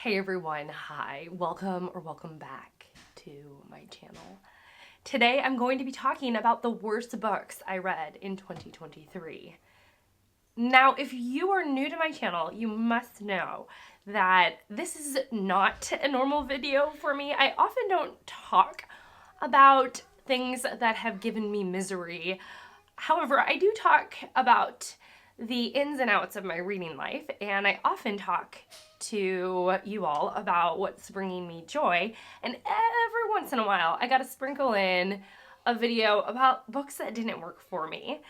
Hey everyone, hi, welcome or welcome back to my channel. Today I'm going to be talking about the worst books I read in 2023. Now, if you are new to my channel, you must know that this is not a normal video for me. I often don't talk about things that have given me misery. However, I do talk about the ins and outs of my reading life, and I often talk to you all about what's bringing me joy, and every once in a while I gotta sprinkle in a video about books that didn't work for me.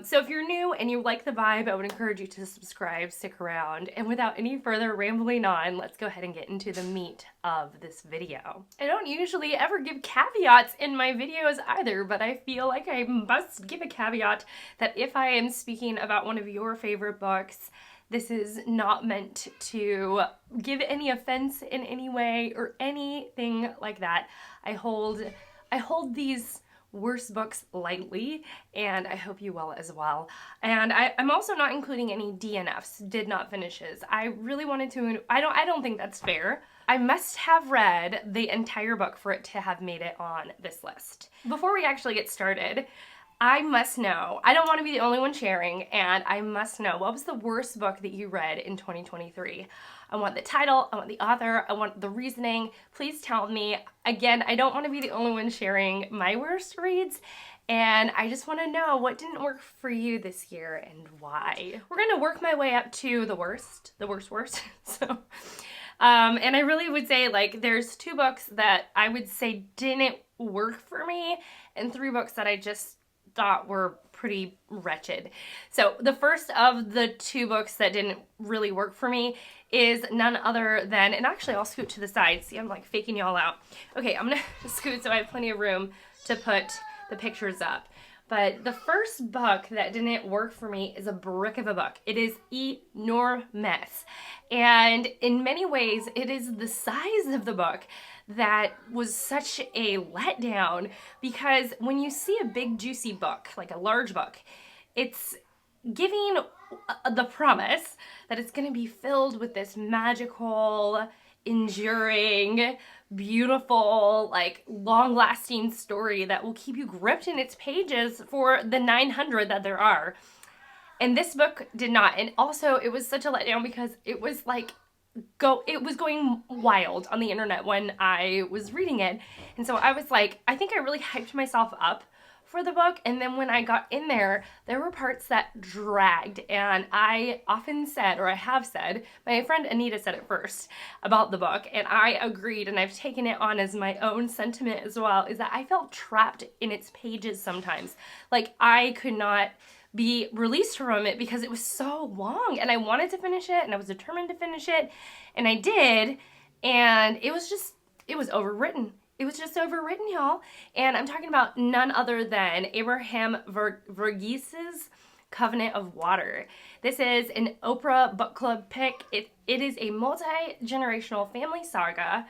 So if you're new and you like the vibe, I would encourage you to subscribe, stick around, and without any further rambling on, let's go ahead and get into the meat of this video. I don't usually ever give caveats in my videos either, but I feel like I must give a caveat that if I am speaking about one of your favorite books, this is not meant to give any offense in any way or anything like that. I hold these worst books lightly, and I hope you will as well. And I'm also not including any DNFs, did not finishes. I really wanted to, I don't think that's fair. I must have read the entire book for it to have made it on this list. Before we actually get started, I must know, I don't want to be the only one sharing, and I must know, what was the worst book that you read in 2023? I want the title, I want the author, I want the reasoning. Please tell me. Again, I don't want to be the only one sharing my worst reads, and I just want to know what didn't work for you this year and why. We're going to work my way up to the worst. So, and I really would say, like, there's 2 books that I would say didn't work for me, and 3 books that I just thought were pretty wretched. So the first of the 2 books that didn't really work for me is none other than, and actually I'll scoot to the side. See, I'm like faking y'all out. Okay, I'm gonna scoot so I have plenty of room to put the pictures up. But the first book that didn't work for me is a brick of a book. It is enormous. And in many ways, it is the size of the book that was such a letdown, because when you see a big juicy book, like a large book, it's giving the promise that it's going to be filled with this magical, enduring, beautiful, like long-lasting story that will keep you gripped in its pages for the 900 that there are. And this book did not. And also it was such a letdown because it was like it was going wild on the internet when I was reading it. And so I was like, I think I really hyped myself up for the book, and then when I got in there were parts that dragged, and I often said, or I have said, my friend Anita said it first about the book, and I agreed, and I've taken it on as my own sentiment as well, is that I felt trapped in its pages sometimes. Like, I could not be released from it because it was so long, and I wanted to finish it, and I was determined to finish it, and I did, and it was overwritten. It was just overwritten, y'all. And I'm talking about none other than Abraham Verghese' Covenant of Water. This is an Oprah book club pick. It is a multi-generational family saga.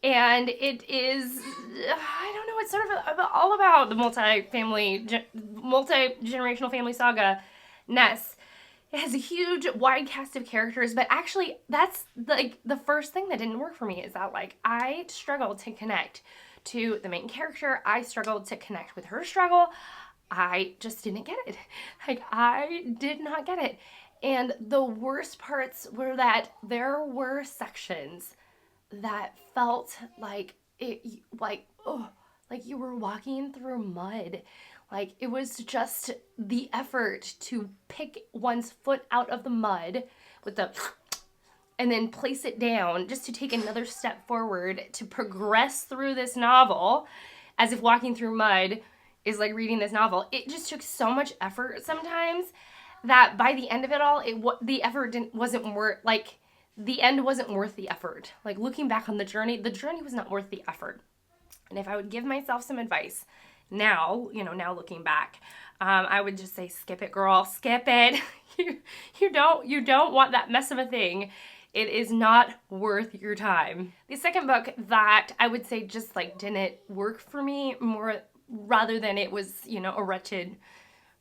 And it is, I don't know, it's sort of all about the multi-generational family saga-ness. It has a huge, wide cast of characters, but actually that's like the first thing that didn't work for me, is that, like, I struggled to connect to the main character. I struggled to connect with her struggle. I just didn't get it. Like, I did not get it. And the worst parts were that there were sections that felt like like you were walking through mud. Like, it was just the effort to pick one's foot out of the mud with the and then place it down just to take another step forward to progress through this novel, as if walking through mud is like reading this novel. It just took so much effort sometimes that by the end of it all, the effort wasn't worth, like, the end wasn't worth the effort. Like, looking back on the journey was not worth the effort. And if I would give myself some advice now, now looking back, I would just say, skip it, girl, skip it. you don't want that mess of a thing. It is not worth your time. The second book that I would say just like didn't work for me, more rather than it was, a wretched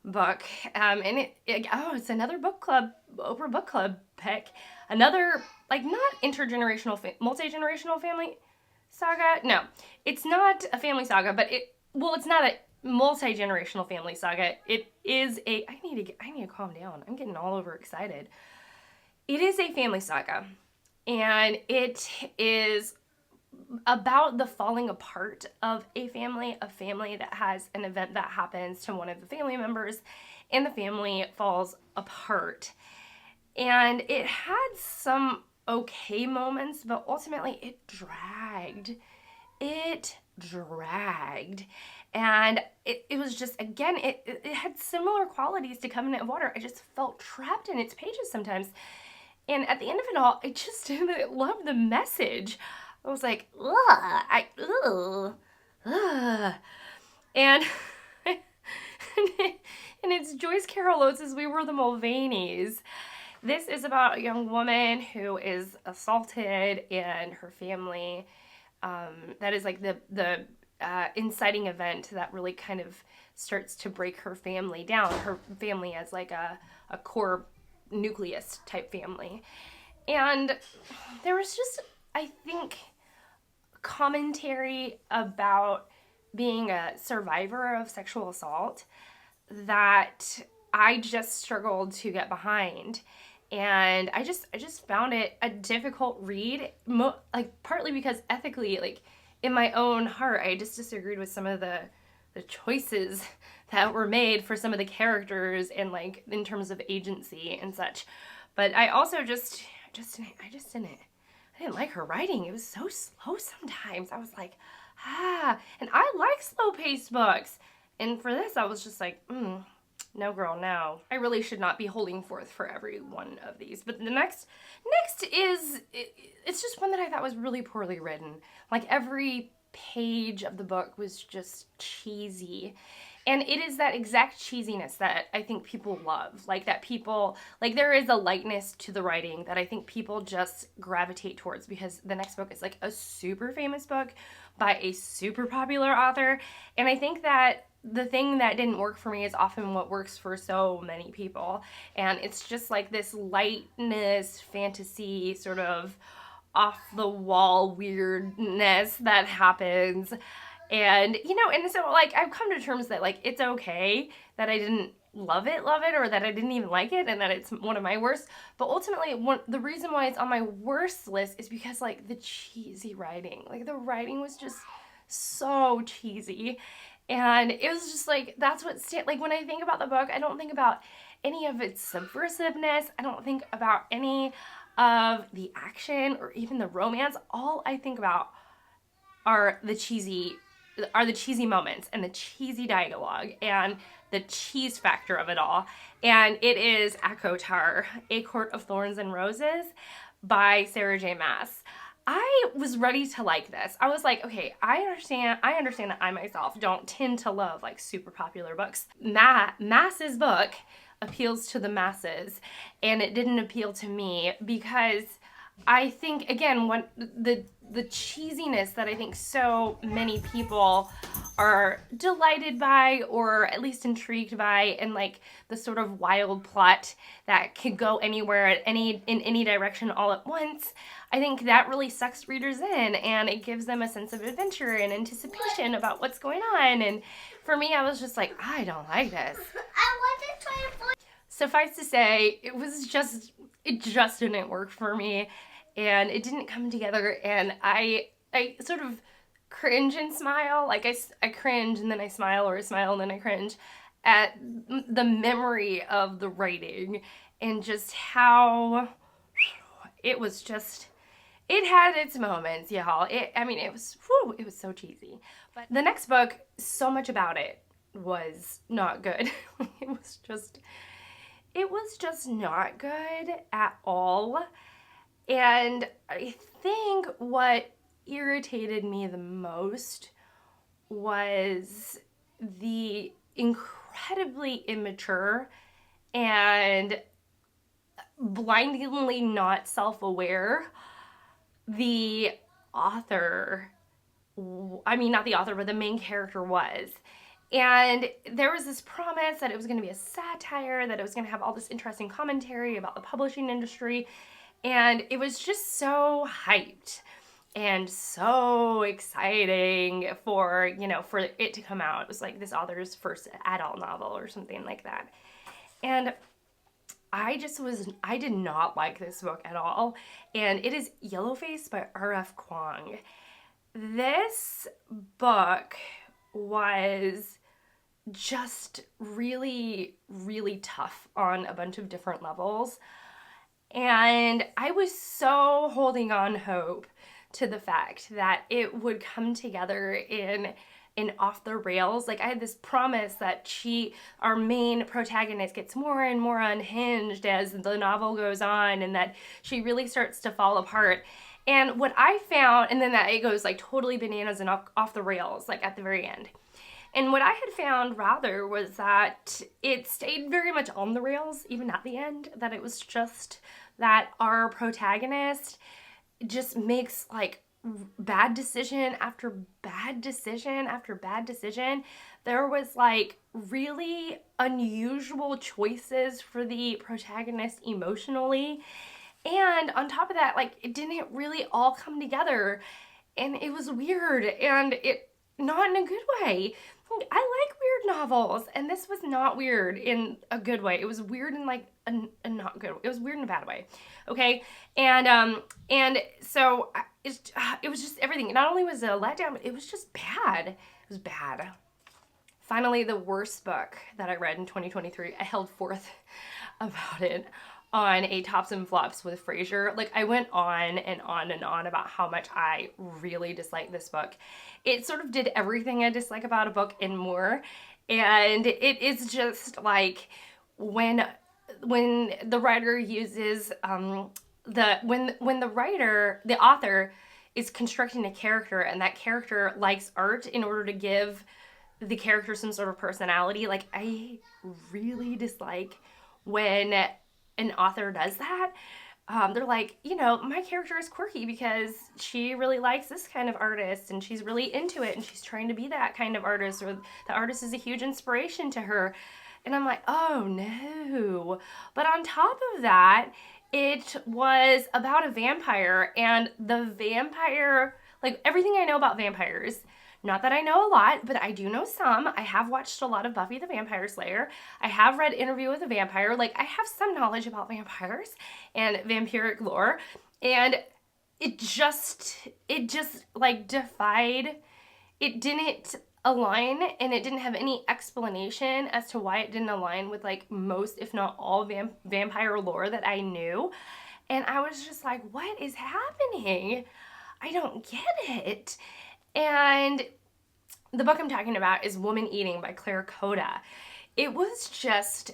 book, and it's another book club, Oprah book club pick. Another, like, not intergenerational, multi-generational family saga. No, it's not a family saga, but it's not a multi-generational family saga. It is a, I need to calm down. I'm getting all over excited. It is a family saga, and it is about the falling apart of a family that has an event that happens to one of the family members, and the family falls apart. And it had some okay moments, but ultimately it dragged. And it was just, again, it had similar qualities to Covenant of Water. I just felt trapped in its pages sometimes. And at the end of it all, I just didn't love the message. I was like, ugh. And and it's Joyce Carol Oates' We Were the Mulvaneys. This is about a young woman who is assaulted, and her family, that is like the inciting event that really kind of starts to break her family down. Her family as like a core nucleus type family. And there was just, I think, commentary about being a survivor of sexual assault that I just struggled to get behind. And I just found it a difficult read, like partly because ethically, like in my own heart, I just disagreed with some of the choices that were made for some of the characters, and like in terms of agency and such. But I also I didn't like her writing. It was so slow sometimes. I was like, and I like slow-paced books. And for this, I was just like, no girl, no. I really should not be holding forth for every one of these. But the next is, it's just one that I thought was really poorly written. Like every page of the book was just cheesy. And it is that exact cheesiness that I think people love. Like that people, like there is a lightness to the writing that I think people just gravitate towards, because the next book is like a super famous book by a super popular author. And I think that the thing that didn't work for me is often what works for so many people. And it's just like this lightness, fantasy, sort of off the wall weirdness that happens. And, and so, like, I've come to terms that, like, it's okay that I didn't love it, or that I didn't even like it, and that it's one of my worst. But ultimately, the reason why it's on my worst list is because, like, the cheesy writing. Like, the writing was just so cheesy. And it was just, like, that's what, like, when I think about the book, I don't think about any of its subversiveness. I don't think about any of the action or even the romance. All I think about are the cheesy moments and the cheesy dialogue and the cheese factor of it all. And it is Acotar, A Court of Thorns and Roses by Sarah J. Maas. I was ready to like this. I was like, okay, I understand that I myself don't tend to love like super popular books. Maas's book appeals to the masses, and it didn't appeal to me because I think, again, what the cheesiness that I think so many people are delighted by, or at least intrigued by, and like the sort of wild plot that could go anywhere in any direction all at once, I think that really sucks readers in, and it gives them a sense of adventure and anticipation about what's going on. And for me, I was just like, I don't like this. I want to try it. Suffice to say, it just didn't work for me, and it didn't come together, and I sort of cringe and smile. Like I cringe and then I smile, or I smile and then I cringe at the memory of the writing, and just how it was just, it had its moments, y'all. It was so cheesy. But the next book, so much about it was not good. It was just not good at all. And I think what irritated me the most was the incredibly immature and blindingly not self-aware the author, not the author, but the main character was. And there was this promise that it was going to be a satire, that it was going to have all this interesting commentary about the publishing industry. And it was just so hyped and so exciting for, for it to come out. It was like this author's first adult novel or something like that. And I did not like this book at all. And it is Yellowface by R.F. Kuang. This book was just really, really tough on a bunch of different levels. And I was so holding on hope to the fact that it would come together in off the rails. Like, I had this promise that our main protagonist, gets more and more unhinged as the novel goes on, and that she really starts to fall apart. And what I found, and then that it goes like totally bananas and off the rails, like at the very end. And what I had found rather was that it stayed very much on the rails, even at the end, that it was just that our protagonist just makes like bad decision after bad decision after bad decision. There was like really unusual choices for the protagonist emotionally. And on top of that, like, it didn't really all come together, and it was weird, and it not in a good way. I like weird novels, and this was not weird in a good way. It was weird in like a not good way. It was weird in a bad way. Okay, and so it was just everything. Not only was it a letdown, but it was just bad. It was bad. Finally, the worst book that I read in 2023, I held forth about it on a Tops and Flops with Frasier. Like, I went on and on and on about how much I really disliked this book. It sort of did everything I dislike about a book and more. And it is just like when the writer uses when the author is constructing a character, and that character likes art in order to give the character some sort of personality. Like, I really dislike when an author does that. They're like, my character is quirky because she really likes this kind of artist, and she's really into it, and she's trying to be that kind of artist, or the artist is a huge inspiration to her. And I'm like, oh no. But on top of that, it was about a vampire, and the vampire, like, everything I know about vampires, not that I know a lot, but I do know some. I have watched a lot of Buffy the Vampire Slayer. I have read Interview with a Vampire. Like, I have some knowledge about vampires and vampiric lore. And it just like defied, it didn't align, and it didn't have any explanation as to why it didn't align with like most, if not all, vampire lore that I knew. And I was just like, what is happening? I don't get it. And the book I'm talking about is Woman Eating by Claire Coda. It was just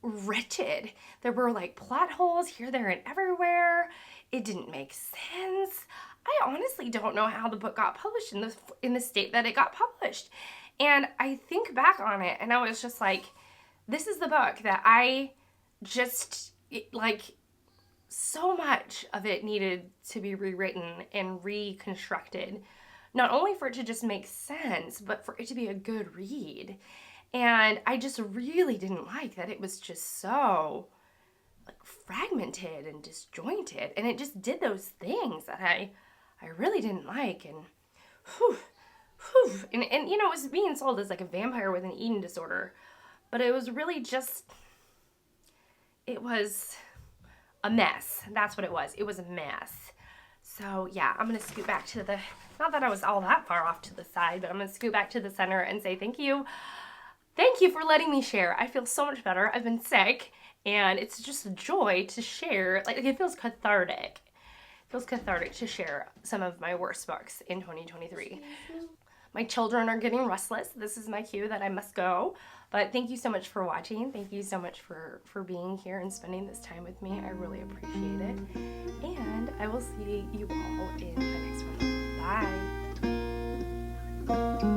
wretched. There were like plot holes here, there, and everywhere. It didn't make sense. I honestly don't know how the book got published in the state that it got published. And I think back on it, and I was just like, this is the book that I just, like, so much of it needed to be rewritten and reconstructed. Not only for it to just make sense, but for it to be a good read. And I just really didn't like that it was just so like fragmented and disjointed. And it just did those things that I really didn't like. And And it was being sold as like a vampire with an eating disorder. But it was really just, it was a mess. That's what it was. It was a mess. So yeah, I'm going to scoot back to not that I was all that far off to the side, but I'm going to scoot back to the center and say thank you. Thank you for letting me share. I feel so much better. I've been sick, and it's just a joy to share. Like, it feels cathartic. It feels cathartic to share some of my worst books in 2023. My children are getting restless. This is my cue that I must go. But thank you so much for watching. Thank you so much for being here and spending this time with me. I really appreciate it. And I will see you all in the next one. Bye.